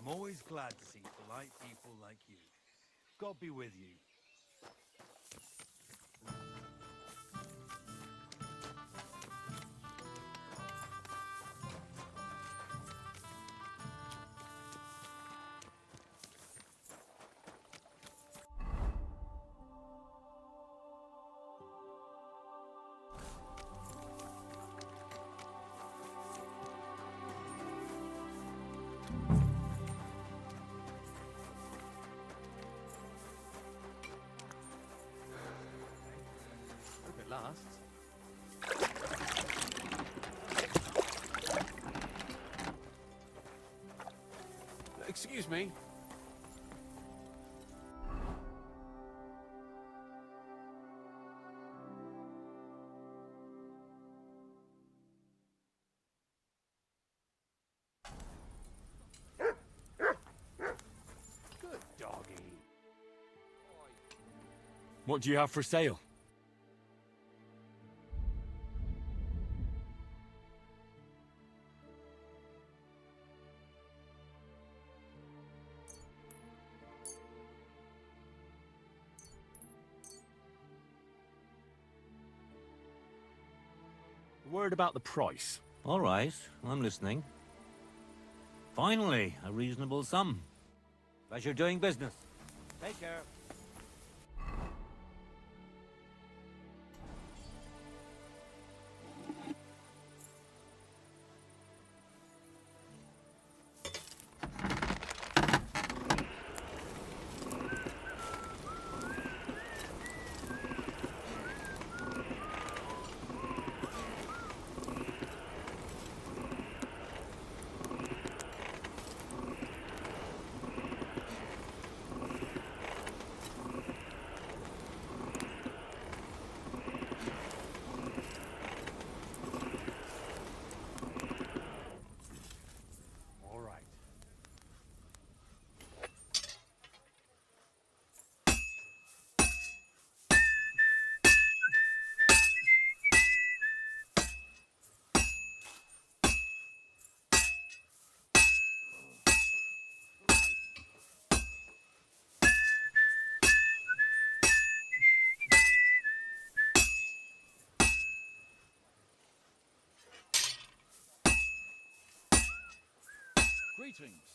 I'm always glad to see polite people like you. God be with you. Hope it lasts. Excuse me. Good doggy. What do you have for sale? A word about the price. All right, I'm listening. Finally, a reasonable sum. Pleasure doing business. Take care. Greetings.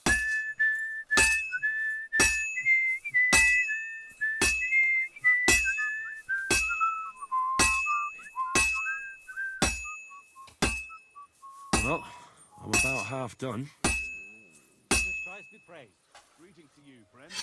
Well, I'm about half done. Jesus Christ be praised. Greetings to you, friend.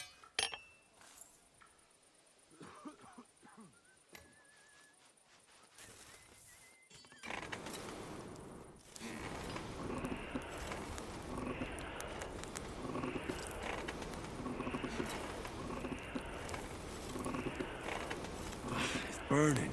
It's burning.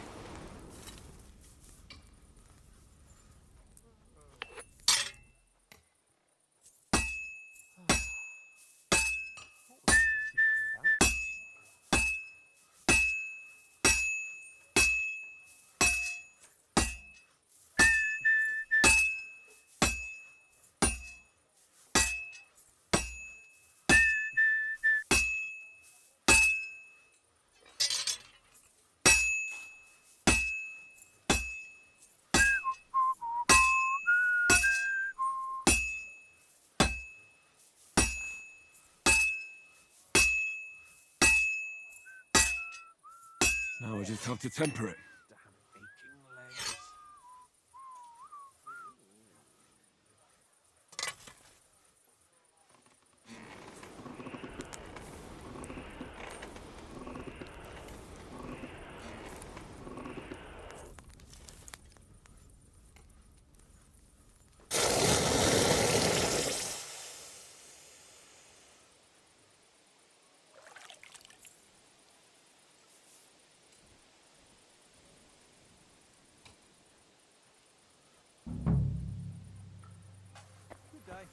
Now I just have to temper it. Damn aching legs. Good day.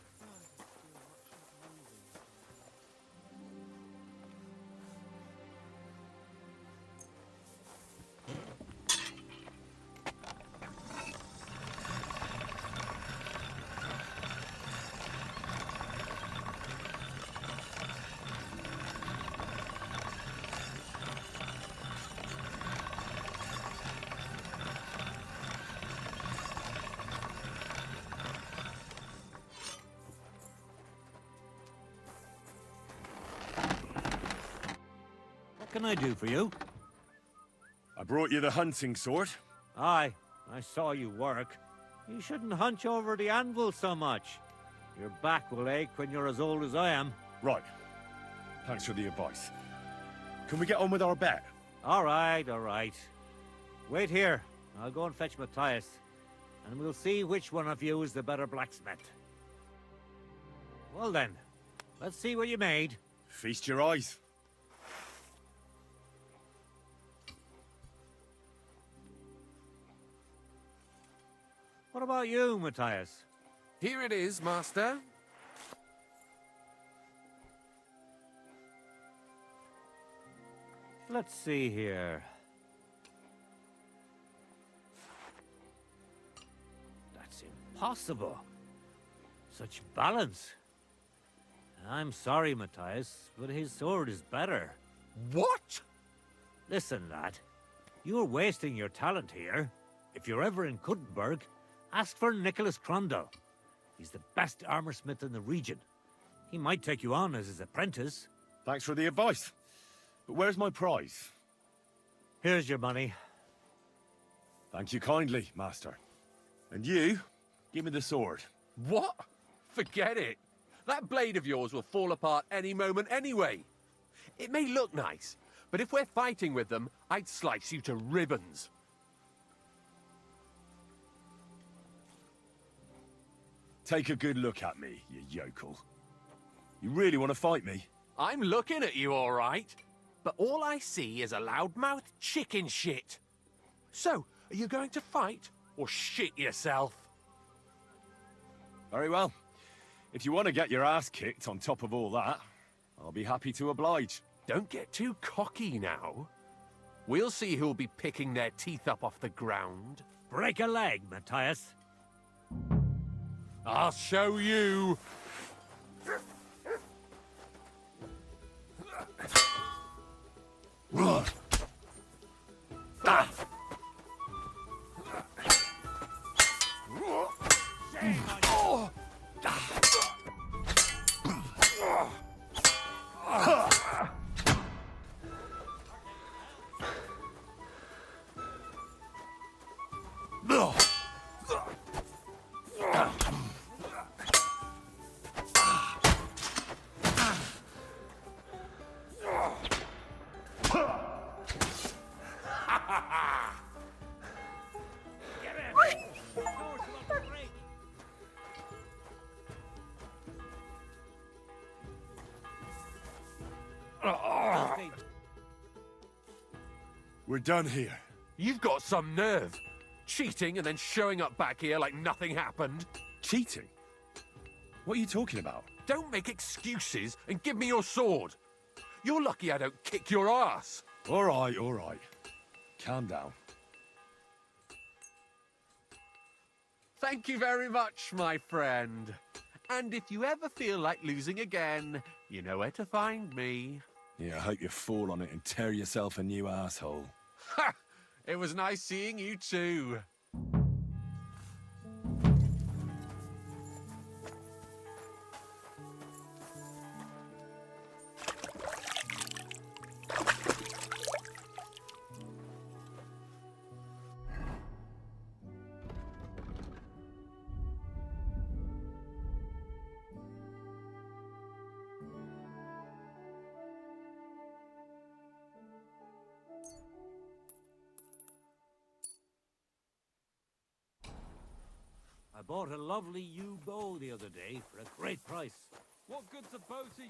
What can I do for you? I brought you the hunting sword. Aye, I saw you work. You shouldn't hunch over the anvil so much. Your back will ache when you're as old as I am. Right. Thanks for the advice. Can we get on with our bet? All right, all right. Wait here. I'll go and fetch Matthias, and we'll see which one of you is the better blacksmith. Well then, let's see what you made. Feast your eyes. What about you, Matthias? Here it is, master. Let's see here. That's impossible. Such balance. I'm sorry, Matthias, but his sword is better. What? Listen, lad. You're wasting your talent here. If you're ever in Kuttenberg, ask for Nicholas Crondell. He's the best armorsmith in the region. He might take you on as his apprentice. Thanks for the advice. But where's my prize? Here's your money. Thank you kindly, master. And you, give me the sword. What? Forget it. That blade of yours will fall apart any moment anyway. It may look nice, but if we're fighting with them, I'd slice you to ribbons. Take a good look at me, you yokel. You really want to fight me? I'm looking at you, all right. But all I see is a loudmouth chicken shit. So, are you going to fight or shit yourself? Very well. If you want to get your ass kicked on top of all that, I'll be happy to oblige. Don't get too cocky now. We'll see who'll be picking their teeth up off the ground. Break a leg, Matthias. I'll show you. We're done here. You've got some nerve. Cheating and then showing up back here like nothing happened. Cheating? What are you talking about? Don't make excuses and give me your sword. You're lucky I don't kick your ass. All right, all right. Calm down. Thank you very much, my friend. And if you ever feel like losing again, you know where to find me. Yeah, I hope you fall on it and tear yourself a new asshole. Ha! It was nice seeing you too. I bought a lovely yew bow the other day for a great price. What good's a bow to you?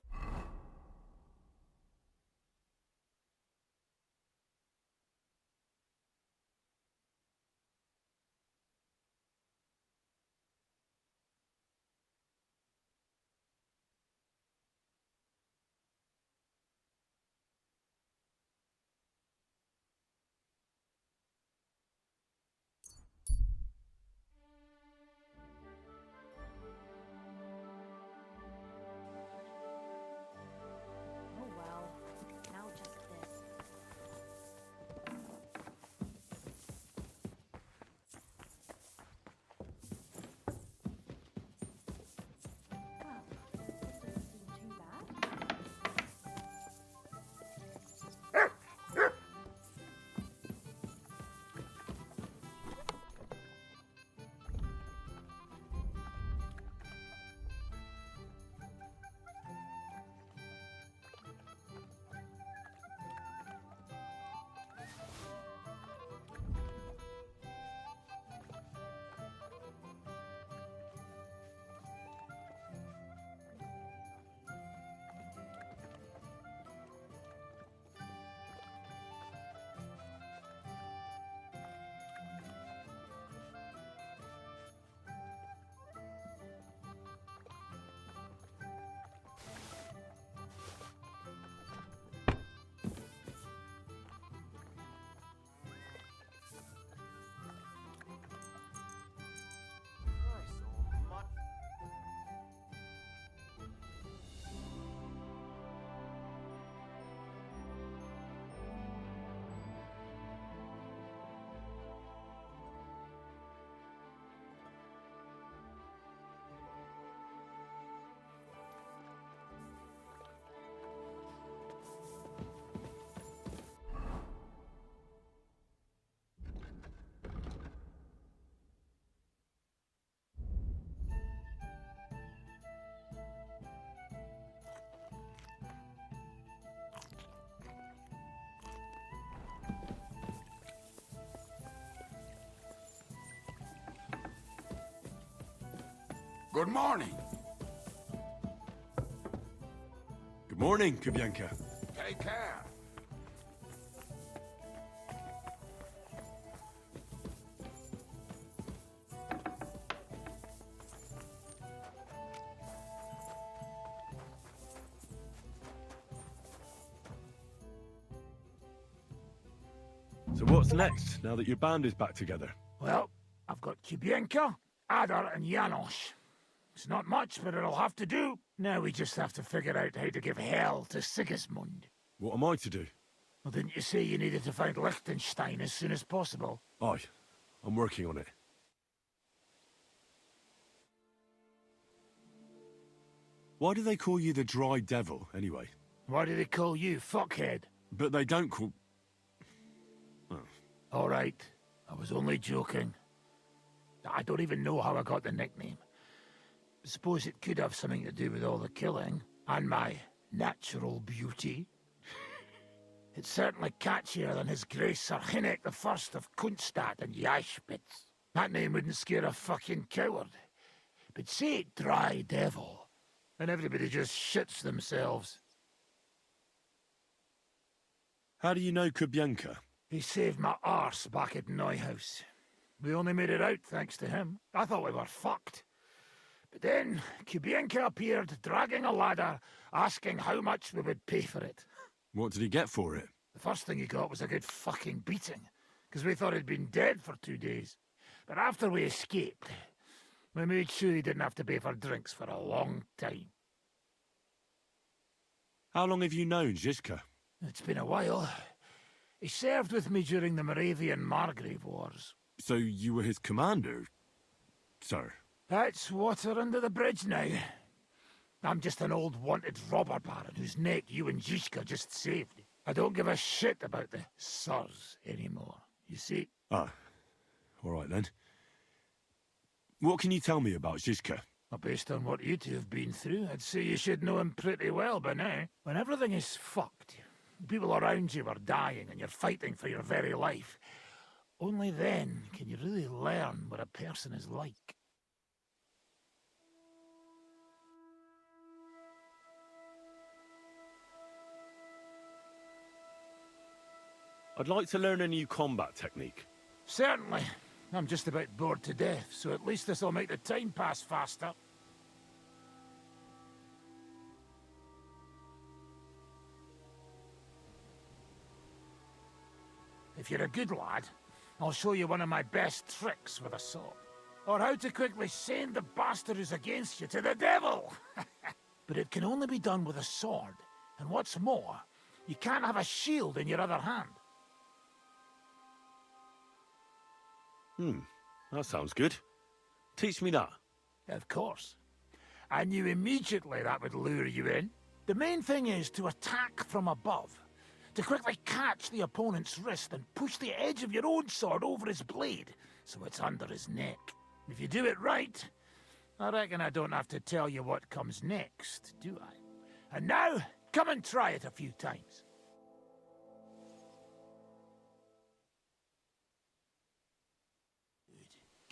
Oh well, now just this. Well, this doesn't seem too bad. Good morning. Good morning, Kubyanka. Take care. So what's next, now that your band is back together? Well, I've got Kubienka, Adar, and Janos. It's not much, but it'll have to do. Now we just have to figure out how to give hell to Sigismund. What am I to do? Well, didn't you say you needed to find Liechtenstein as soon as possible? Aye, I'm working on it. Why do they call you the Dry Devil, anyway? Why do they call you fuckhead? But they don't call... All right, I was only joking. I don't even know how I got the nickname. Suppose it could have something to do with all the killing, and my natural beauty. It's certainly catchier than his Grace Sir Hinnek the First of Kunstadt and Yashpitz. That name wouldn't scare a fucking coward. But say it Dry Devil, and everybody just shits themselves. How do you know Kubienka? He saved my arse back at Neuhaus. We only made it out thanks to him. I thought we were fucked. But then Kubienka appeared, dragging a ladder, asking how much we would pay for it. What did he get for it? The first thing he got was a good fucking beating, because we thought he'd been dead for 2 days. But after we escaped, we made sure he didn't have to pay for drinks for a long time. How long have you known Zizka? It's been a while. He served with me during the Moravian-Margrave Wars. So you were his commander, sir? That's water under the bridge now. I'm just an old wanted robber baron whose neck you and Zizka just saved. I don't give a shit about the sirs anymore, you see? Ah, all right then. What can you tell me about Zizka? Well, based on what you two have been through, I'd say you should know him pretty well by now. When everything is fucked, people around you are dying and you're fighting for your very life, only then can you really learn what a person is like. I'd like to learn a new combat technique. Certainly. I'm just about bored to death, so at least this'll make the time pass faster. If you're a good lad, I'll show you one of my best tricks with a sword. Or how to quickly send the bastard who's against you to the devil! But it can only be done with a sword, and what's more, you can't have a shield in your other hand. That sounds good. Teach me that. Of course. I knew immediately that would lure you in. The main thing is to attack from above. To quickly catch the opponent's wrist and push the edge of your own sword over his blade, so it's under his neck. If you do it right, I reckon I don't have to tell you what comes next, do I? And now, come and try it a few times.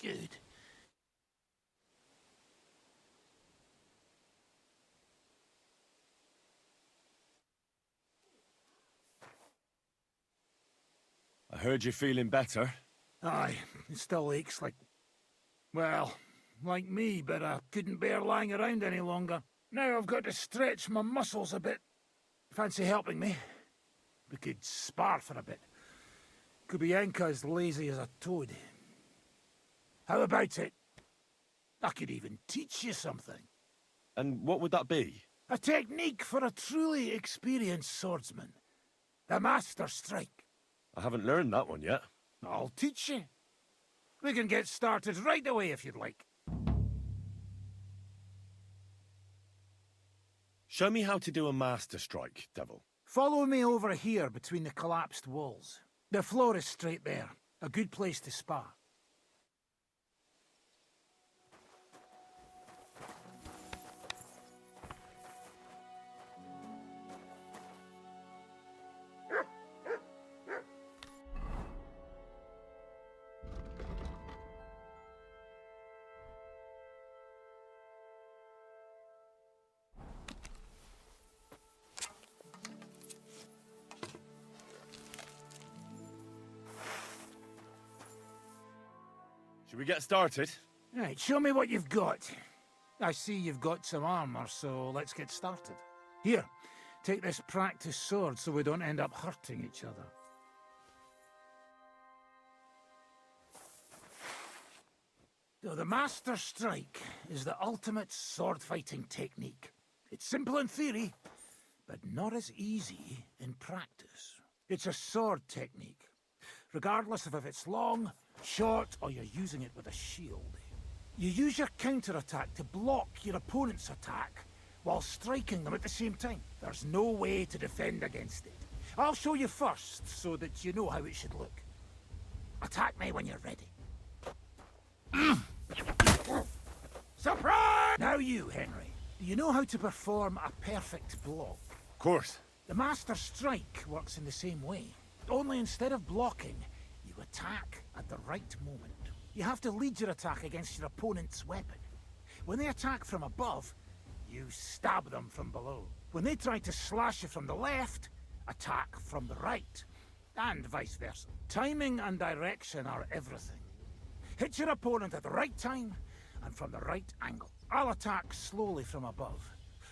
Good. I heard you're feeling better. Aye, it still aches like... well, like me, but I couldn't bear lying around any longer. Now I've got to stretch my muscles a bit. Fancy helping me? We could spar for a bit. Kubienka's lazy as a toad. How about it? I could even teach you something. And what would that be? A technique for a truly experienced swordsman. The Master Strike. I haven't learned that one yet. I'll teach you. We can get started right away if you'd like. Show me how to do a master strike, Devil. Follow me over here between the collapsed walls. The floor is straight there. A good place to spar. Should we get started? Right, show me what you've got. I see you've got some armor, so let's get started. Here, take this practice sword so we don't end up hurting each other. So the Master Strike is the ultimate sword-fighting technique. It's simple in theory, but not as easy in practice. It's a sword technique, regardless of if it's long, short, or you're using it with a shield. You use your counterattack to block your opponent's attack while striking them at the same time. There's no way to defend against it. I'll show you first so that you know how it should look. Attack me when you're ready. Surprise! Now you, Henry. Do you know how to perform a perfect block? Of course. The Master Strike works in the same way. Only instead of blocking, you attack at the right moment. You have to lead your attack against your opponent's weapon. When they attack from above, you stab them from below. When they try to slash you from the left, attack from the right. and vice versa. Timing and direction are everything. Hit your opponent at the right time and from the right angle. I'll attack slowly from above.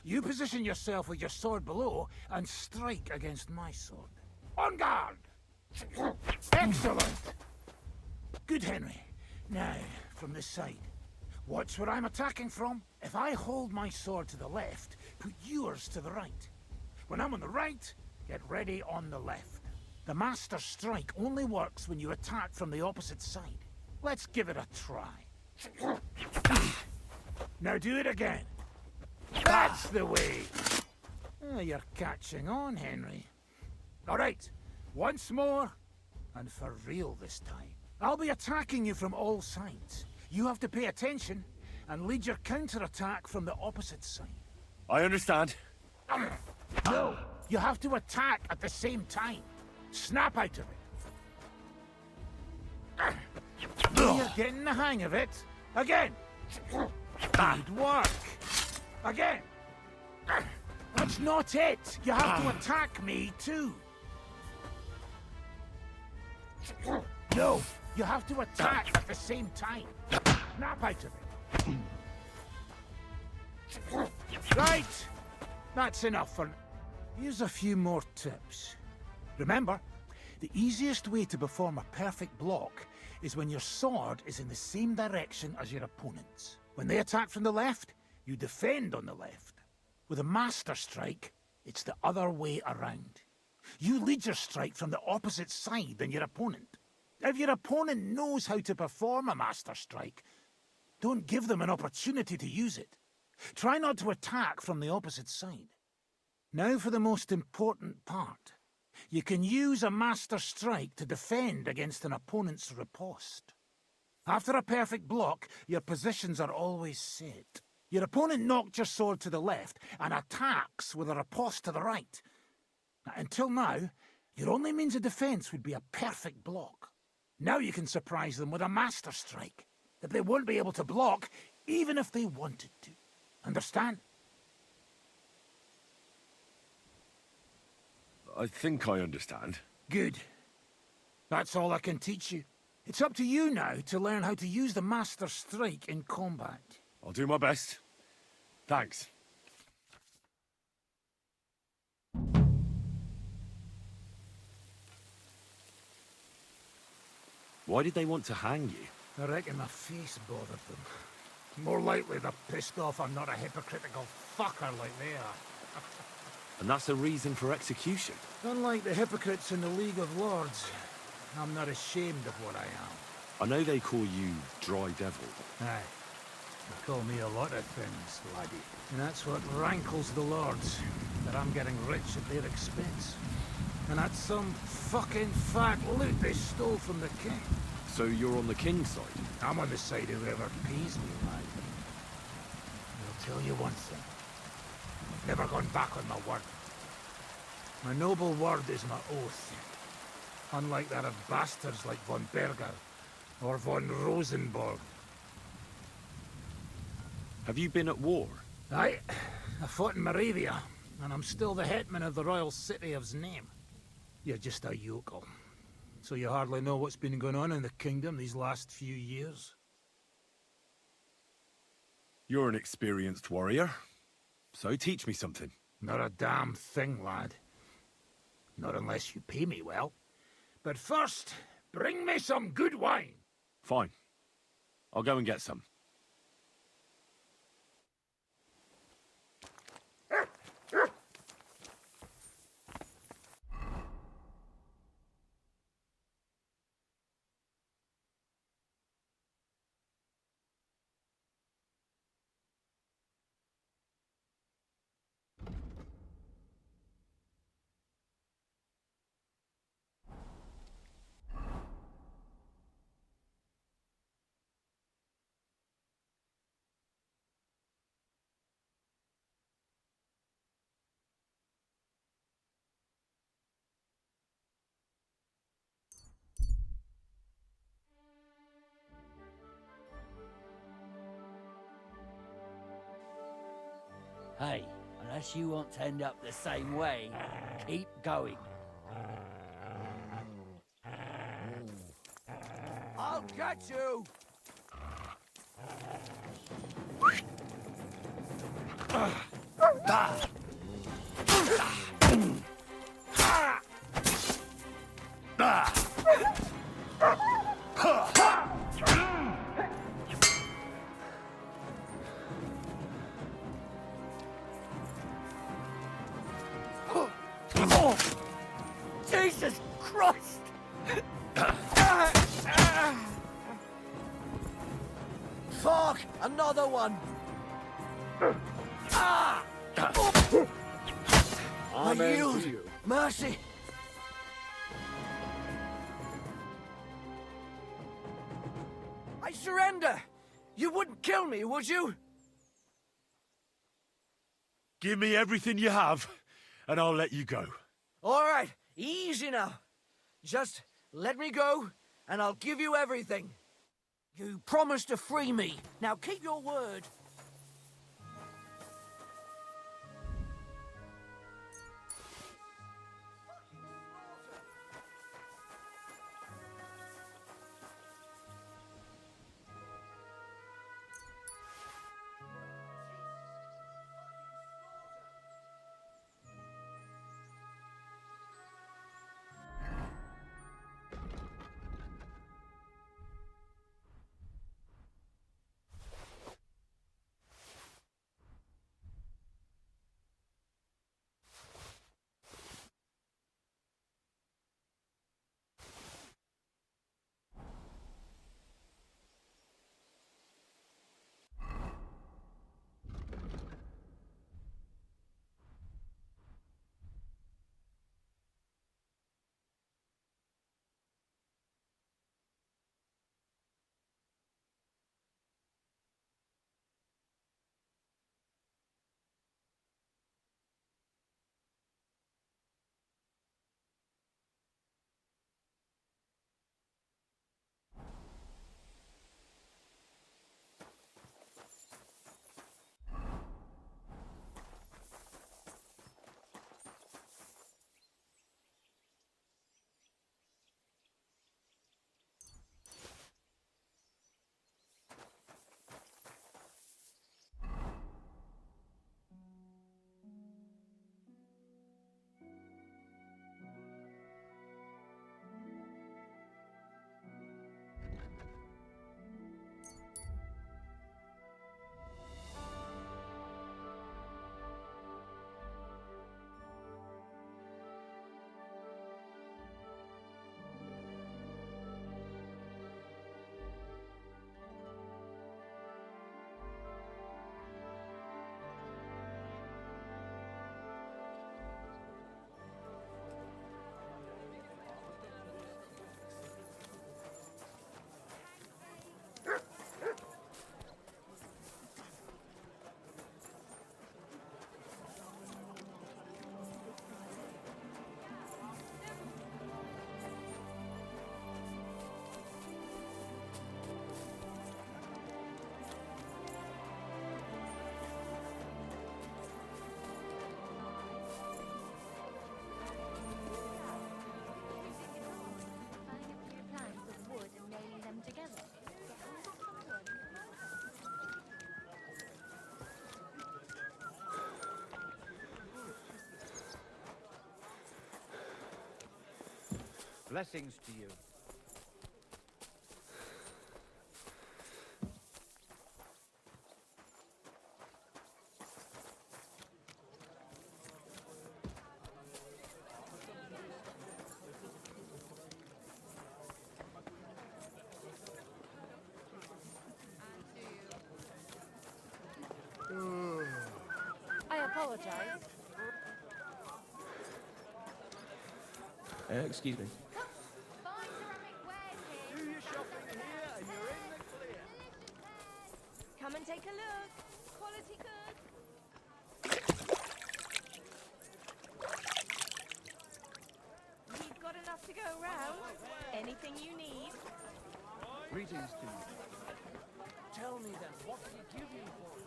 You position yourself with your sword below and strike against my sword. On guard! Excellent! Good, Henry. Now, from this side. Watch where I'm attacking from. If I hold my sword to the left, put yours to the right. When I'm on the right, get ready on the left. The Master Strike only works when you attack from the opposite side. Let's give it a try. Now do it again. That's the way. Oh, you're catching on, Henry. All right, once more, and for real this time. I'll be attacking you from all sides. You have to pay attention and lead your counterattack from the opposite side. I understand. No, you have to attack at the same time. Snap out of it. You're getting the hang of it. Again. Good work. Again. That's not it. You have to attack me too. No, you have to attack at the same time. Snap out of it. Right. That's enough for... Here's a few more tips. Remember, the easiest way to perform a perfect block is when your sword is in the same direction as your opponent's. When they attack from the left, you defend on the left. With a Master Strike, it's the other way around. You lead your strike from the opposite side than your opponent. If your opponent knows how to perform a Master Strike, don't give them an opportunity to use it. Try not to attack from the opposite side. Now for the most important part. You can use a Master Strike to defend against an opponent's riposte. After a perfect block, your positions are always set. Your opponent knocked your sword to the left and attacks with a riposte to the right. Until now, your only means of defense would be a perfect block. Now you can surprise them with a Master Strike that they won't be able to block even if they wanted to. Understand? I think I understand. Good. That's all I can teach you. It's up to you now to learn how to use the Master Strike in combat. I'll do my best. Thanks. Why did they want to hang you? I reckon my face bothered them. More likely they're pissed off I'm not a hypocritical fucker like they are. And that's a reason for execution? Unlike the hypocrites in the League of Lords, I'm not ashamed of what I am. I know they call you Dry Devil. Aye. They call me a lot of things, laddie. And that's what rankles the Lords, that I'm getting rich at their expense. And that's some fucking fat loot they stole from the king. So you're on the king's side? I'm on the side of whoever pays me, lad. I'll tell you one thing. I've never gone back on my word. My noble word is my oath. Unlike that of bastards like von Berger or von Rosenborg. Have you been at war? Aye, I fought in Moravia, and I'm still the hetman of the royal city of Znaim. You're just a yokel. So you hardly know what's been going on in the kingdom these last few years? You're an experienced warrior. So teach me something. Not a damn thing, lad. Not unless you pay me well. But first, bring me some good wine. Fine. I'll go and get some. Hey, unless you want to end up the same way, keep going. Got you! Jesus Christ! Fuck! Another one! I yield! Mercy! I surrender! You wouldn't kill me, would you? Give me everything you have, and I'll let you go. All right, easy now. Just let me go, and I'll give you everything. You promised to free me. Now keep your word. Blessings to you. I apologize. Excuse me. Come and take a look. Quality goods. We've got enough to go around. Anything you need. Greetings to you. Tell me then, what did he give you for it?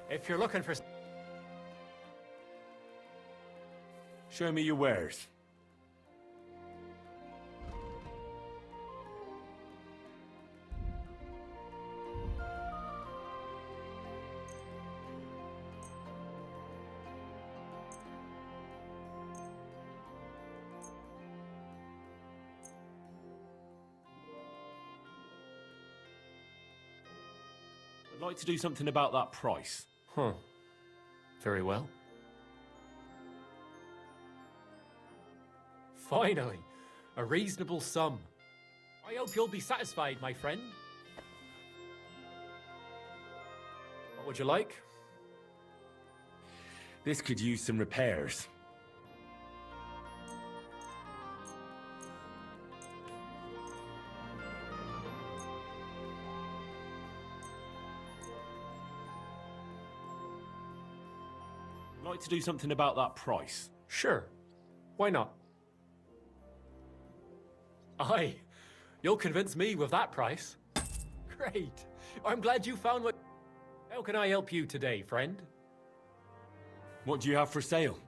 If you're looking for... Show me your wares. I'd like to do something about that price. Huh. Very well. Finally, a reasonable sum. I hope you'll be satisfied, my friend. What would you like? This could use some repairs. I'd like to do something about that price. Sure. Why not? Aye. You'll convince me with that price. Great. I'm glad you found what... How can I help you today, friend? What do you have for sale?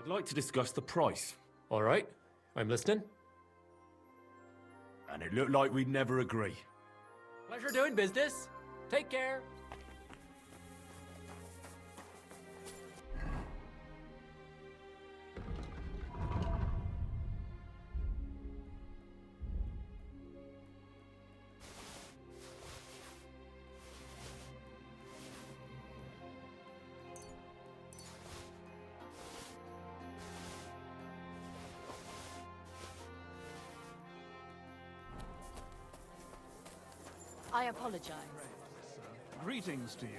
I'd like to discuss the price. All right. I'm listening. And it looked like we'd never agree. Pleasure doing business. Take care. I apologize. Greetings to you.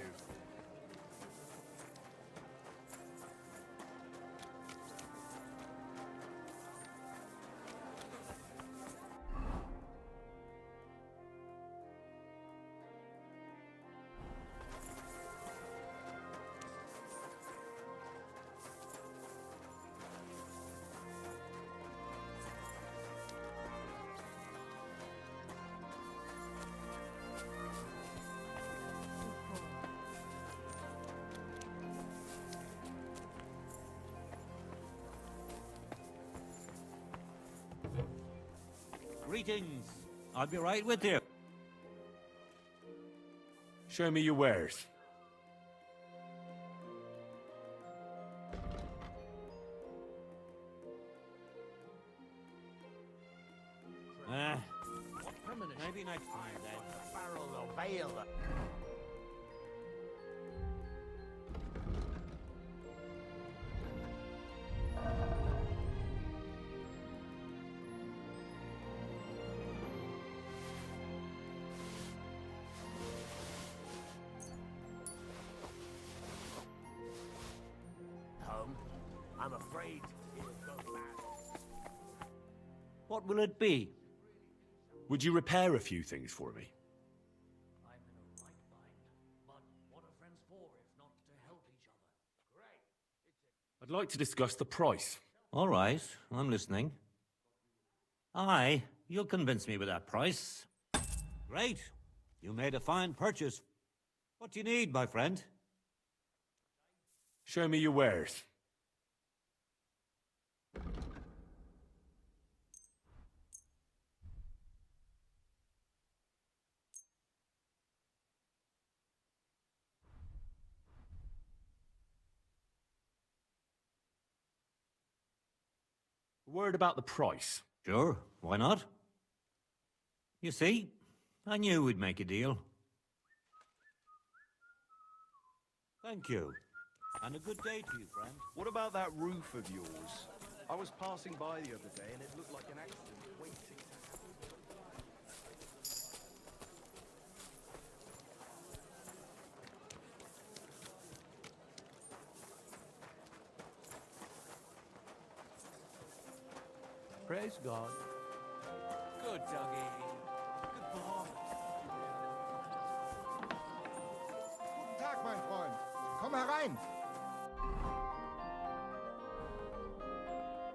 Greetings. I'll be right with you. Show me your wares. Maybe next time then. Barrel of ale. I'm afraid it'll go bad. What will it be? Would you repair a few things for me? I'm in a right mind, but what are friends for if not to help each other? Great. I'd like to discuss the price. All right, I'm listening. Aye, you'll convince me with that price. Great. You made a fine purchase. What do you need, my friend? Show me your wares. A word about the price. Sure, why not? You see, I knew we'd make a deal. Thank you. And a good day to you, friend. What about that roof of yours? I was passing by the other day and it looked like an accident waiting to happen. Praise God. Good doggy. Good boy. Guten Tag, mein Freund. Komm Komm herein!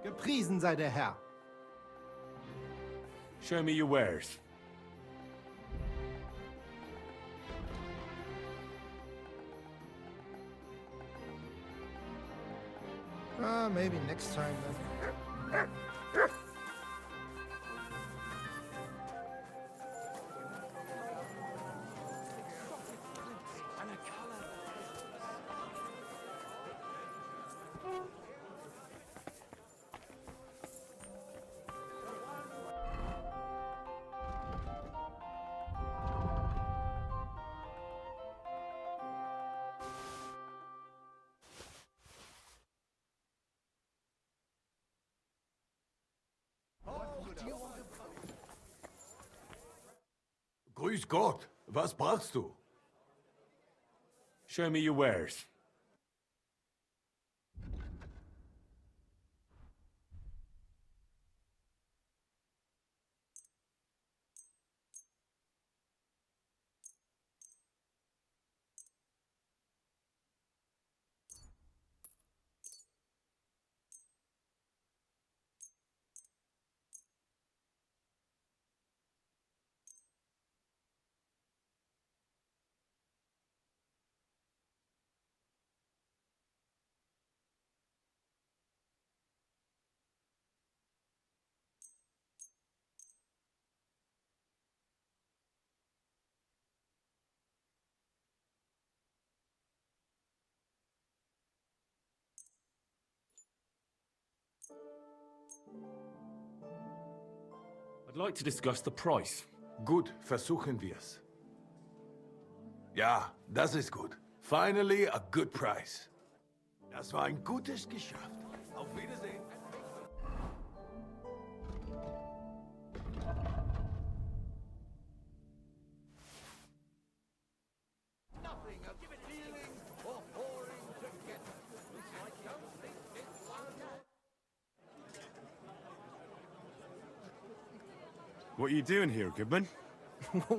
Gepriesen sei der Herr. Show me your wares. Maybe next time then. Grüß Gott, was brauchst du? Show me your wares. I'd like to discuss the price. Gut, versuchen wir's. Ja, das ist gut. Finally a good price. Das war ein gutes Geschäft. Auf Wiedersehen. Nothing of stealing or whoring together. I don't think it's What are you doing here, Goodman?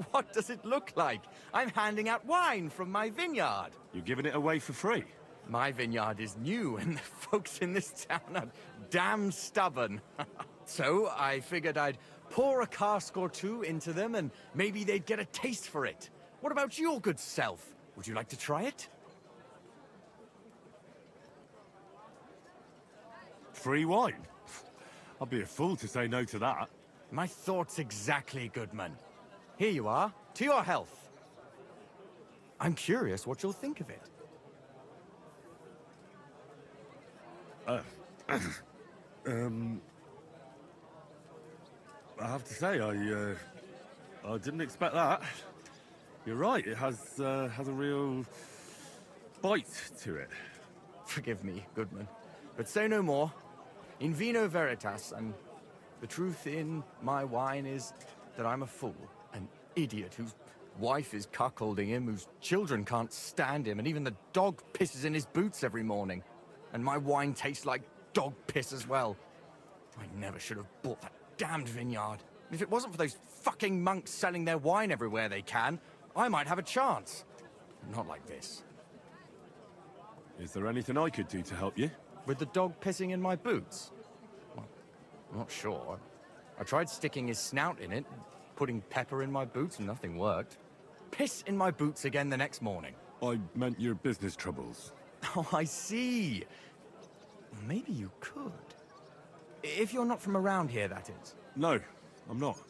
What does it look like? I'm handing out wine from my vineyard. You're giving it away for free? My vineyard is new, and the folks in this town are damn stubborn. So I figured I'd pour a cask or two into them, and maybe they'd get a taste for it. What about your good self? Would you like to try it? Free wine? I'd be a fool to say no to that. My thoughts exactly, Goodman. Here you are. To your health. I'm curious what you'll think of it. I have to say, I didn't expect that. You're right, it has a real bite to it. Forgive me, Goodman, but say no more. In vino veritas, and the truth in my wine is that I'm a fool, an idiot whose wife is cuckolding him, whose children can't stand him, and even the dog pisses in his boots every morning. And my wine tastes like dog piss as well. I never should have bought that damned vineyard. If it wasn't for those fucking monks selling their wine everywhere they can, I might have a chance. Not like this. Is there anything I could do to help you? With the dog pissing in my boots? Well, I'm not sure. I tried sticking his snout in it, putting pepper in my boots, and nothing worked. Piss in my boots again the next morning. I meant your business troubles. Oh, I see. Maybe you could. If you're not from around here, that is. No, I'm not.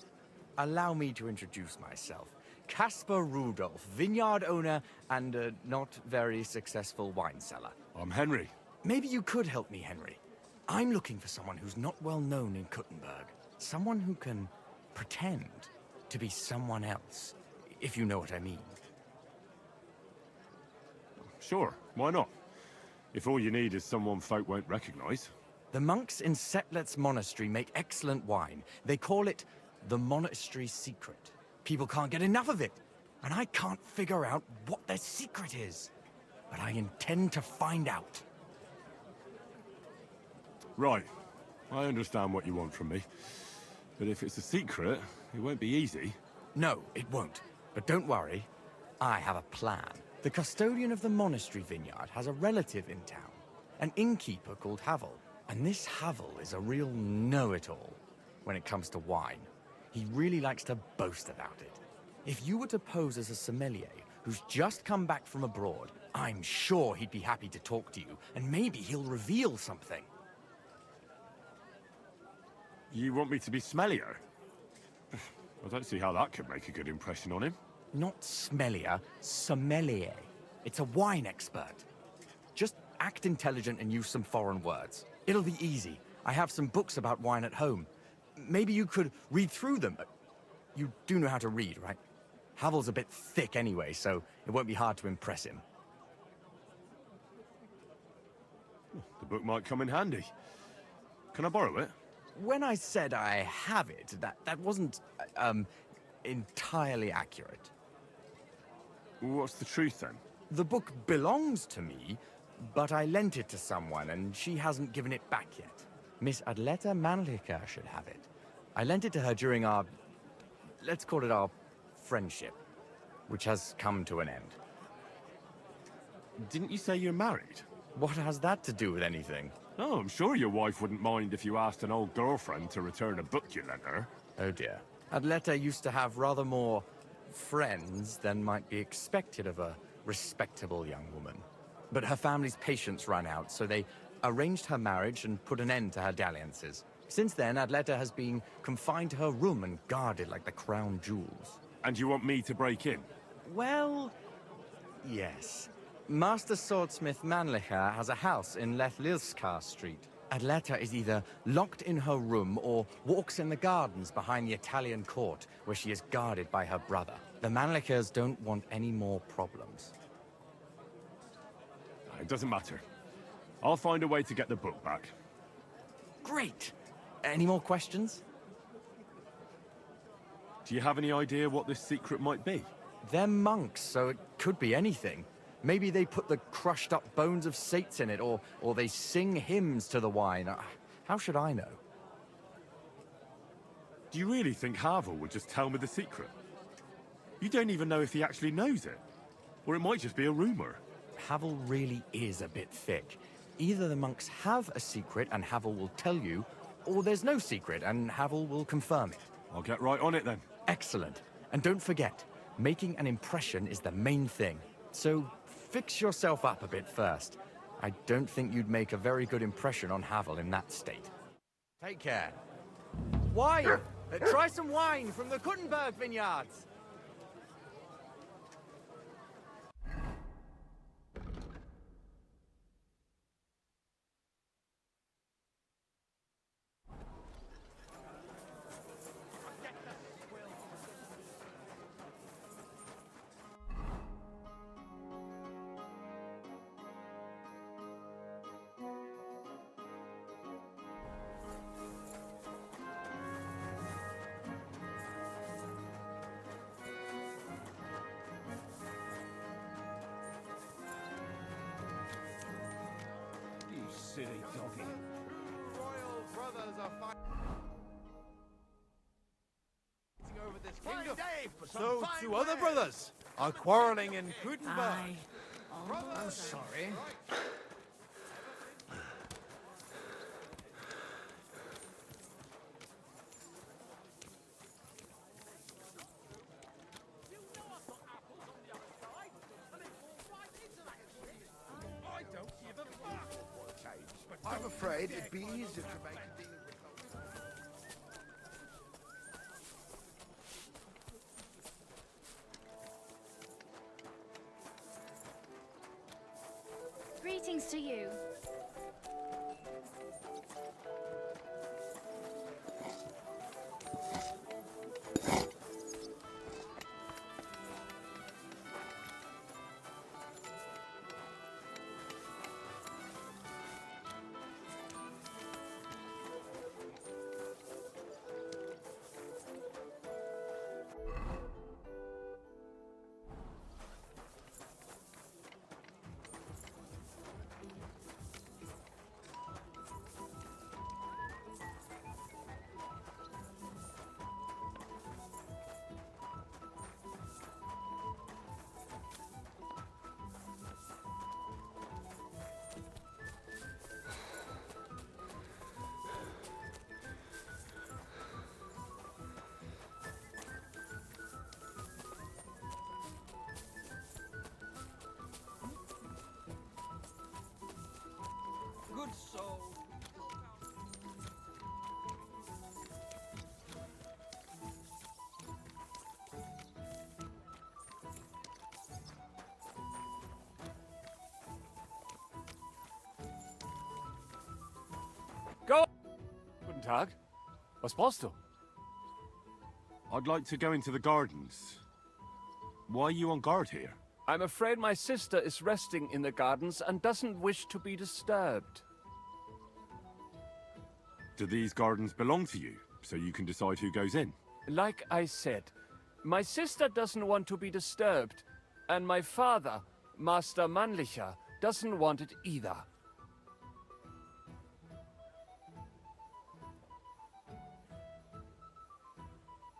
Allow me to introduce myself. Caspar Rudolph, vineyard owner and a not very successful wine seller. I'm Henry. Maybe you could help me, Henry. I'm looking for someone who's not well known in Kuttenberg. Someone who can pretend to be someone else, if you know what I mean. Sure, why not? If all you need is someone folk won't recognize. The monks in Setlet's monastery make excellent wine. They call it the monastery secret. People can't get enough of it, and I can't figure out what their secret is. But I intend to find out. Right. I understand what you want from me. But if it's a secret, it won't be easy. No, it won't. But don't worry. I have a plan. The custodian of the monastery vineyard has a relative in town, an innkeeper called Havel. And this Havel is a real know-it-all when it comes to wine. He really likes to boast about it. If you were to pose as a sommelier who's just come back from abroad, I'm sure he'd be happy to talk to you, and maybe he'll reveal something. You want me to be smellier? I don't see how that could make a good impression on him. Not smellier, sommelier. It's a wine expert. Just act intelligent and use some foreign words. It'll be easy. I have some books about wine at home. Maybe you could read through them. You do know how to read, right? Havel's a bit thick anyway, so it won't be hard to impress him. The book might come in handy. Can I borrow it? When I said I have it, that wasn't, entirely accurate. What's the truth, then? The book belongs to me, but I lent it to someone, and she hasn't given it back yet. Miss Adleta Manlica should have it. I lent it to her during our, let's call it our friendship, which has come to an end. Didn't you say you're married? What has that to do with anything? Oh, I'm sure your wife wouldn't mind if you asked an old girlfriend to return a book you lent her. Oh dear. Adleta used to have rather more friends than might be expected of a respectable young woman. But her family's patience ran out, so they arranged her marriage and put an end to her dalliances. Since then, Adleta has been confined to her room and guarded like the crown jewels. And you want me to break in? Well, yes. Master Swordsmith Manlicher has a house in Lethlilskar Street. Adleta is either locked in her room or walks in the gardens behind the Italian court, where she is guarded by her brother. The Manlichers don't want any more problems. It doesn't matter. I'll find a way to get the book back. Great! Any more questions? Do you have any idea what this secret might be? They're monks, so it could be anything. Maybe they put the crushed up bones of saints in it, or they sing hymns to the wine. How should I know? Do you really think Havel would just tell me the secret? You don't even know if he actually knows it. Or it might just be a rumor. Havel really is a bit thick. Either the monks have a secret and Havel will tell you, or there's no secret and Havel will confirm it. I'll get right on it then. Excellent. And don't forget, making an impression is the main thing. So fix yourself up a bit first. I don't think you'd make a very good impression on Havel in that state. Take care. Wine! Try some wine from the Kuttenberg vineyards! Silly doggy. Royal brothers are fighting over this kingdom. So two other brothers are quarreling in Gutenberg. I'm sorry. I'm afraid it'd be easier to make a deal with them. Greetings to you. Guten Tag. Was brauchst du? I'd like to go into the gardens. Why are you on guard here? I'm afraid my sister is resting in the gardens and doesn't wish to be disturbed. Do these gardens belong to you, so you can decide who goes in? Like I said, my sister doesn't want to be disturbed, and my father, Master Mannlicher, doesn't want it either.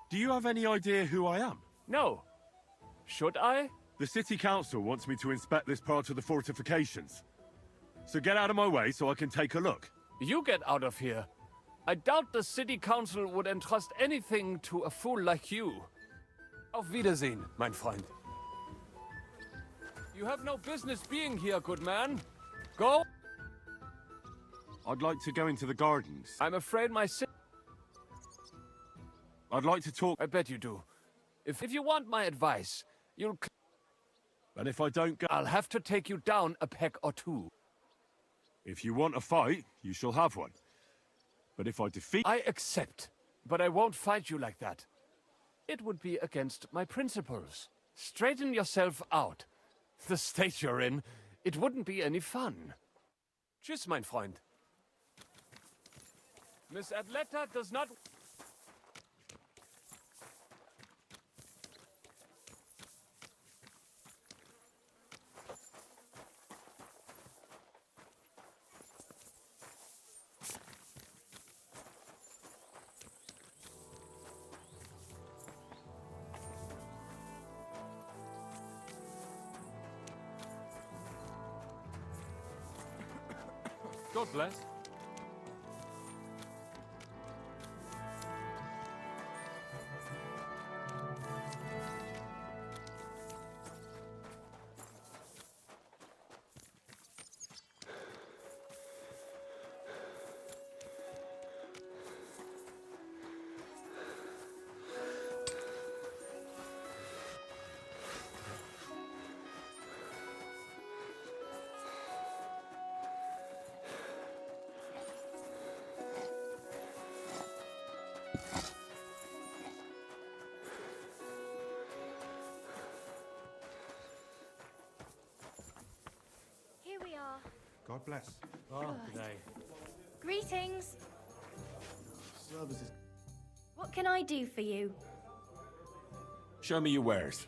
Do you have any idea who I am? No. Should I? The city council wants me to inspect this part of the fortifications. So get out of my way so I can take a look. You get out of here. I doubt the city council would entrust anything to a fool like you. Auf Wiedersehen, mein Freund. You have no business being here, good man. Go! I'd like to go into the gardens. I'm afraid my I'd like to talk... I bet you do. If you want my advice, you'll... And if I don't go... I'll have to take you down a peg or two. If you want a fight, you shall have one. But if I defeat... I accept, but I won't fight you like that. It would be against my principles. Straighten yourself out. The state you're in, it wouldn't be any fun. Tschüss, mein Freund. Miss Atletta does not... God bless. Here we are. God bless. Oh, today. Greetings. Services. What can I do for you? Show me your wares.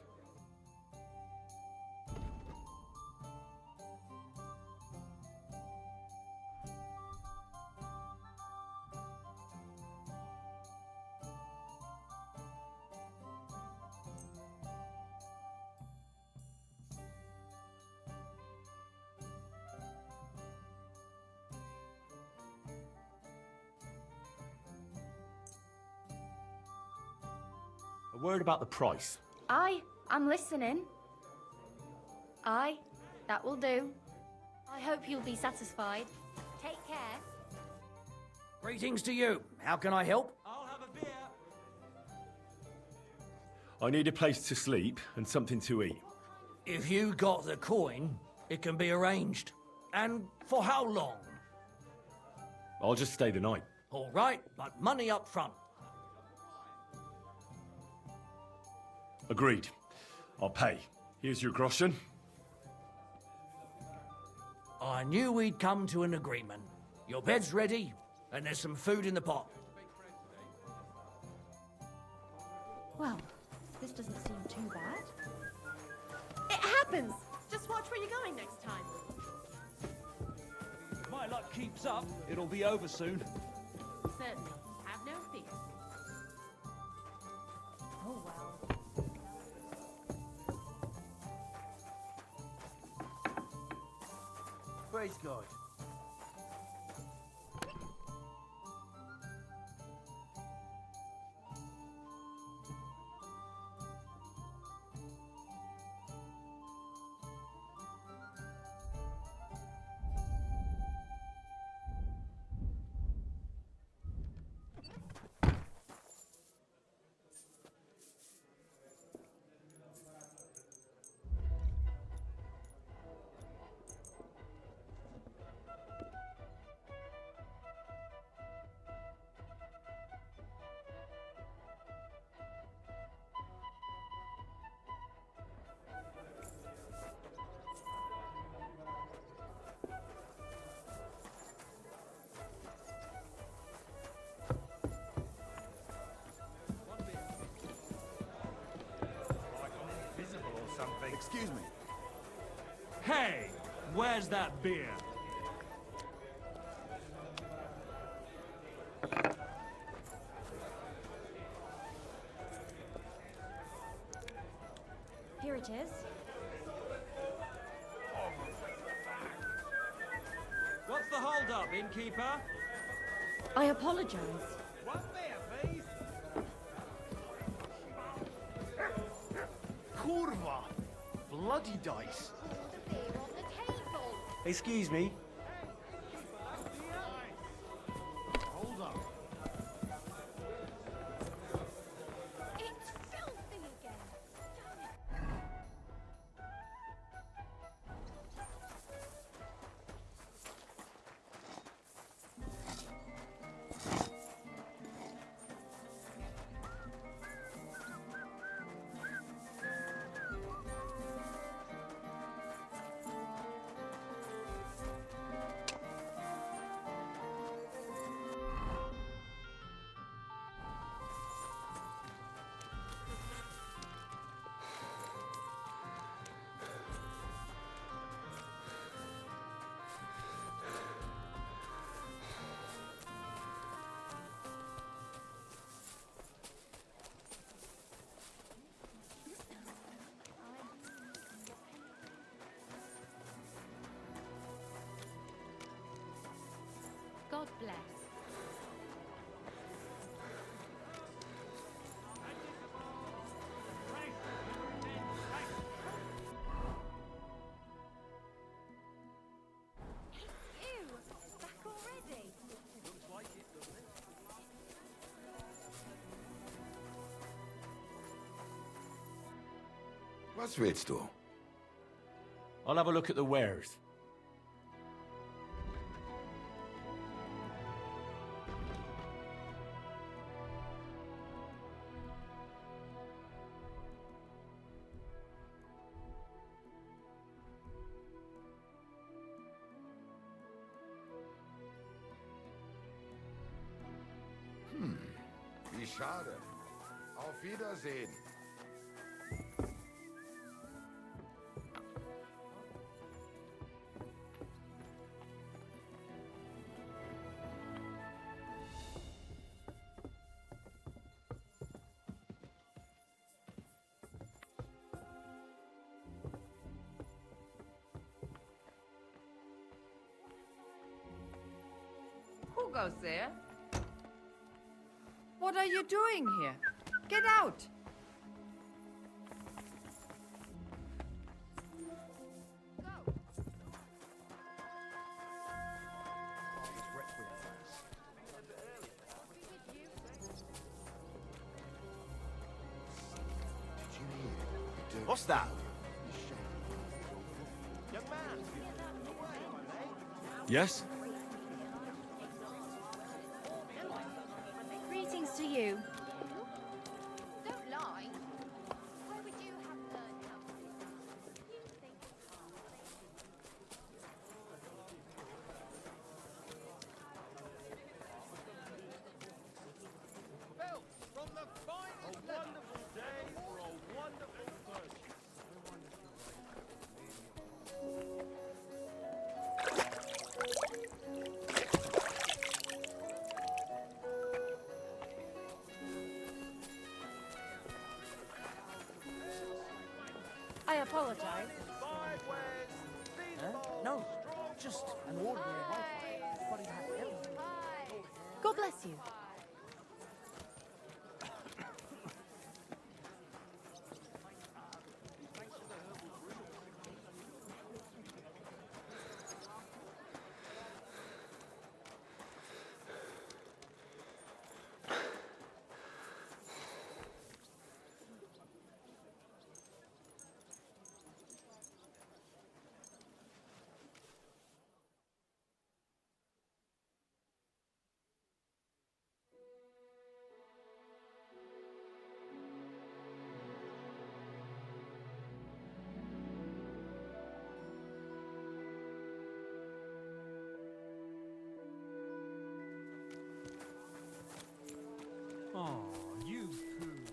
A word about the price. I'm listening. Aye, that will do. I hope you'll be satisfied. Take care. Greetings to you. How can I help? I'll have a beer. I need a place to sleep and something to eat. If you got the coin, it can be arranged. And for how long? I'll just stay the night. All right, but money up front. Agreed. I'll pay. Here's your groschen. I knew we'd come to an agreement. Your bed's ready, and there's some food in the pot. Well, this doesn't seem too bad. It happens! Just watch where you're going next time. If my luck keeps up, it'll be over soon. Certainly. Have no fear. Oh, well. Praise God. where's that beer? Here it is. What's the hold-up, innkeeper? I apologize. One beer, please. Kurva! Bloody dice. Excuse me. Hold up. It's filthy again. God bless. You back already? Looks like it, doesn't it? Was willst du? I'll have a look at the wares. Wie schade. Auf Wiedersehen. Who goes there? What are you doing here? Get out! What's that? Yes? Greetings to you. Don't lie. Why would you have learned how to you think Built from the finest wonderful day for a wonderful person. I apologize. No, just an ordinary white one. But it had everything. God bless you. Oh, you pooch.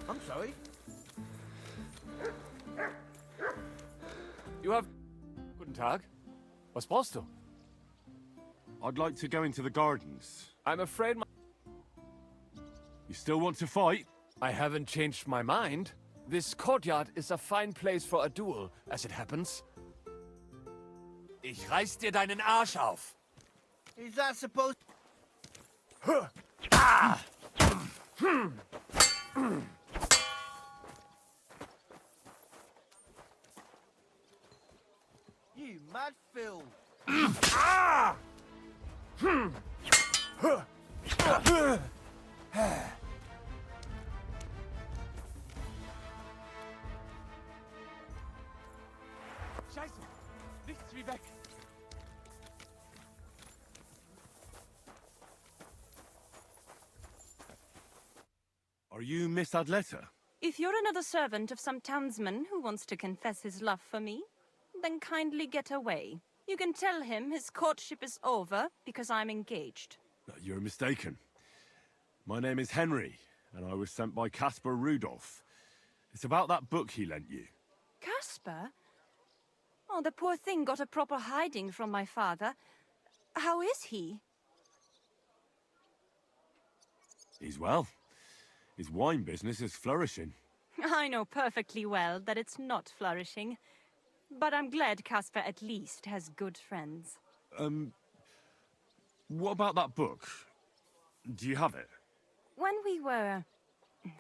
I'm sorry. You have... Guten Tag. Was brauchst du? I'd like to go into the gardens. I'm afraid my... You still want to fight? I haven't changed my mind. This courtyard is a fine place for a duel, as it happens. Ich reiß dir deinen Arsch auf. Is that supposed... You mad Phil. Scheiße! Nichts wie weg! Are you Miss Adletta? If you're another servant of some townsman who wants to confess his love for me, then kindly get away. You can tell him his courtship is over because I'm engaged. You're mistaken. My name is Henry, and I was sent by Caspar Rudolph. It's about that book he lent you. Caspar? Oh, the poor thing got a proper hiding from my father. How is he? He's well. His wine business is flourishing. I know perfectly well that it's not flourishing. But I'm glad Caspar at least has good friends. What about that book? Do you have it? When we were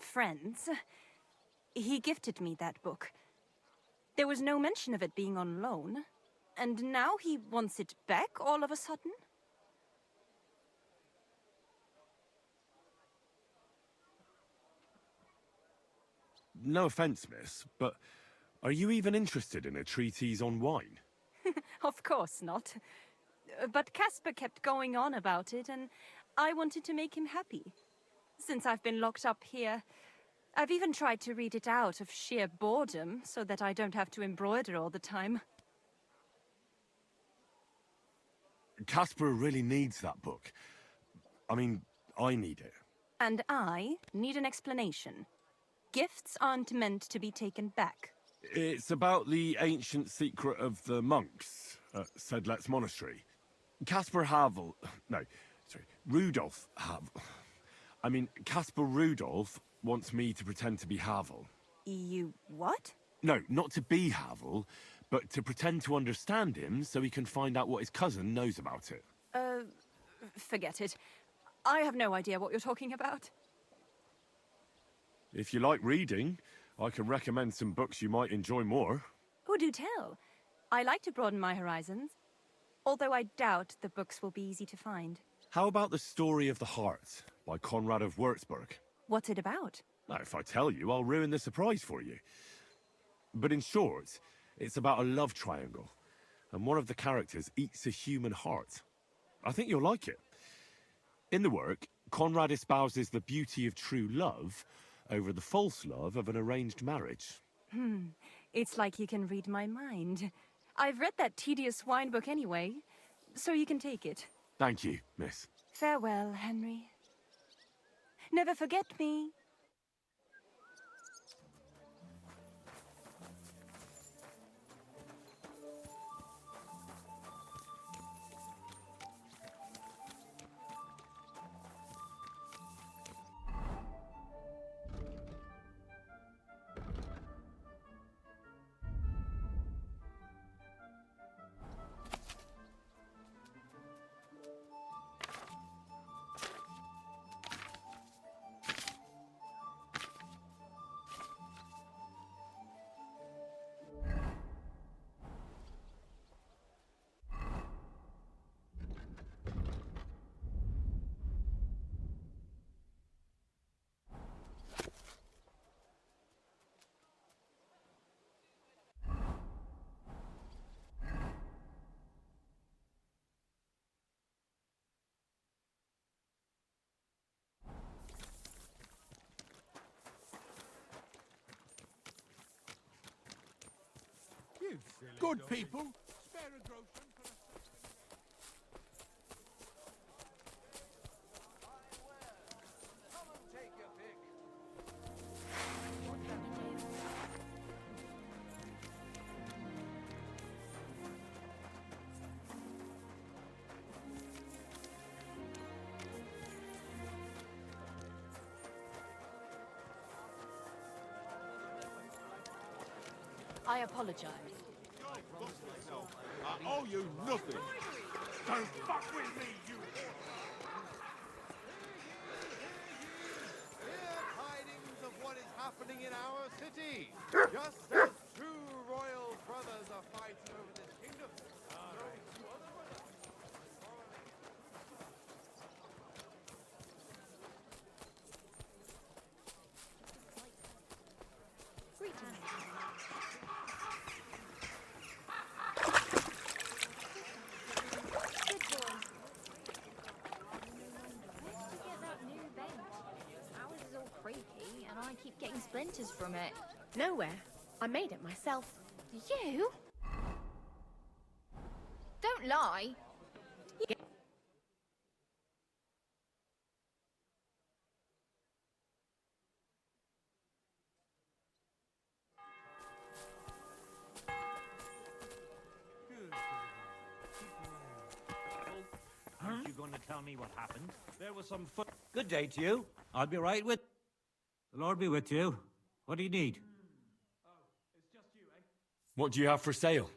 friends, he gifted me that book. There was no mention of it being on loan. And now he wants it back all of a sudden? No offense, miss, but are you even interested in a treatise on wine? Of course not. But Caspar kept going on about it, and I wanted to make him happy. Since I've been locked up here, I've even tried to read it out of sheer boredom, so that I don't have to embroider all the time. Caspar really needs that book. I mean, I need it. And I need an explanation. Gifts aren't meant to be taken back. It's about the ancient secret of the monks at Sedlet's monastery. Caspar Havel... No, sorry, Rudolph Havel... I mean, Caspar Rudolph wants me to pretend to be Havel. You what? No, not to be Havel, but to pretend to understand him so he can find out what his cousin knows about it. Forget it. I have no idea what you're talking about. If you like reading, I can recommend some books you might enjoy more. Oh, do tell. I like to broaden my horizons. Although I doubt the books will be easy to find. How about The Story of the Heart by Conrad of Würzburg? What's it about? Now, if I tell you, I'll ruin the surprise for you. But in short, it's about a love triangle, and one of the characters eats a human heart. I think you'll like it. In the work, Conrad espouses the beauty of true love over the false love of an arranged marriage. It's like you can read my mind. I've read that tedious wine book anyway, so you can take it. Thank you, miss. Farewell, Henry. Never forget me. Good people. Spare a groschen for Come and take your pick. I apologize. I owe you nothing. Don't fuck with me, you... Tidings of what is happening in our city. Just as two royal brothers are fighting over this kingdom. I keep getting splinters from it. Nowhere. I made it myself. You? Don't lie. Aren't you going to tell me what happened? There was some foot. Good day to you. I'll be right with... The Lord be with you. What do you need? What do you have for sale?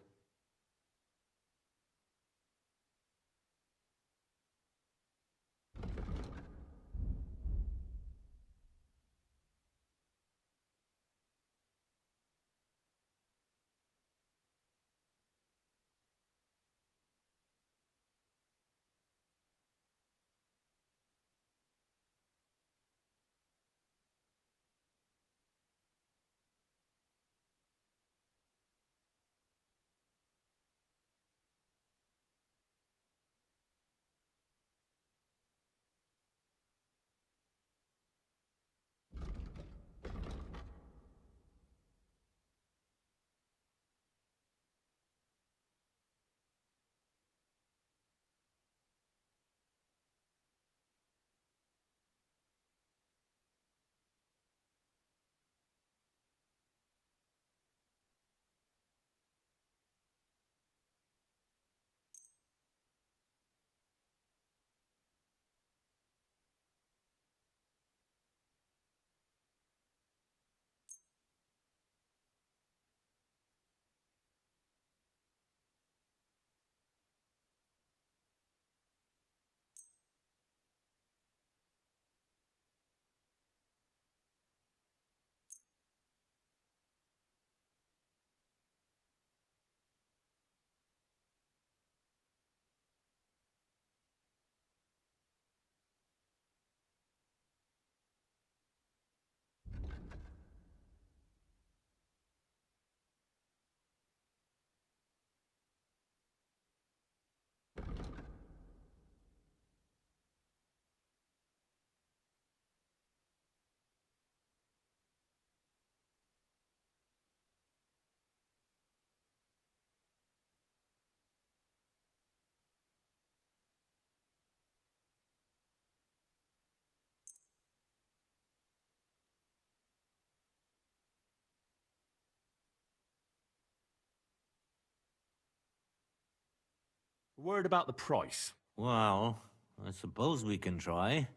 Word about the price. Well, I suppose we can try.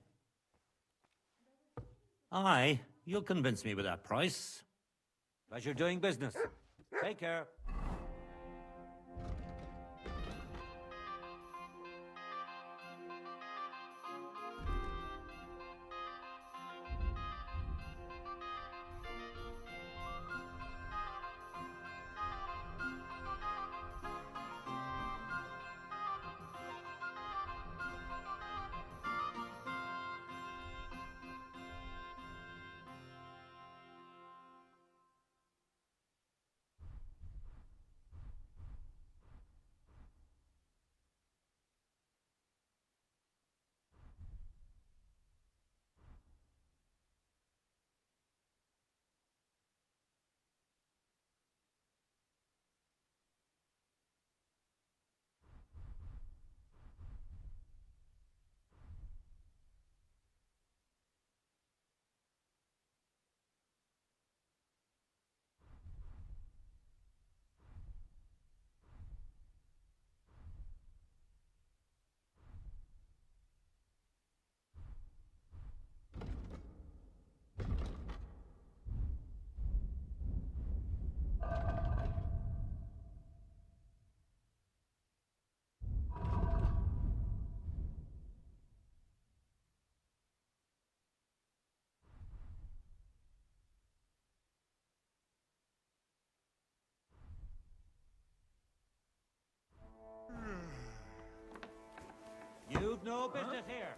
Aye, you'll convince me with that price. Pleasure doing business. Take care. no business here.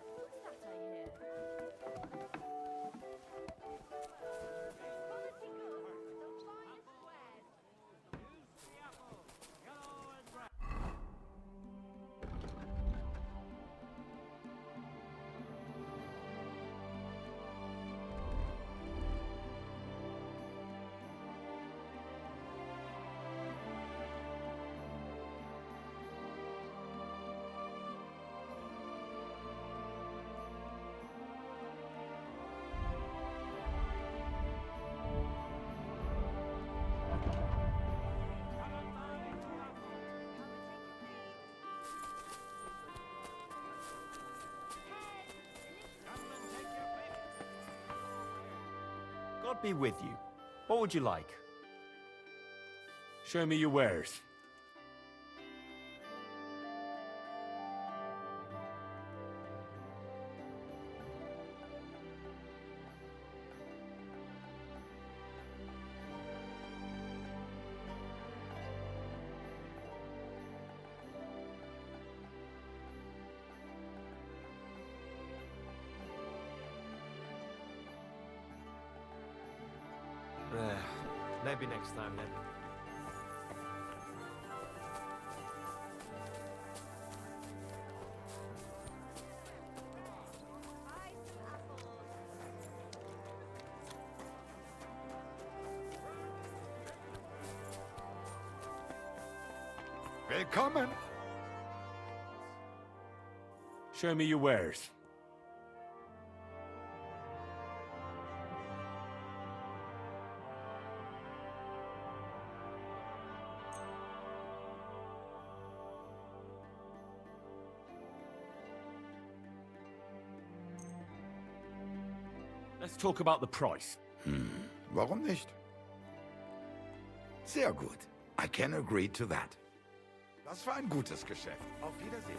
God be with you. What would you like? Show me your wares. Maybe next time then. Willkommen. Show me your wares. Let's talk about the price. Warum nicht? Sehr gut. I can agree to that. Das war ein gutes Geschäft. Auf Wiedersehen.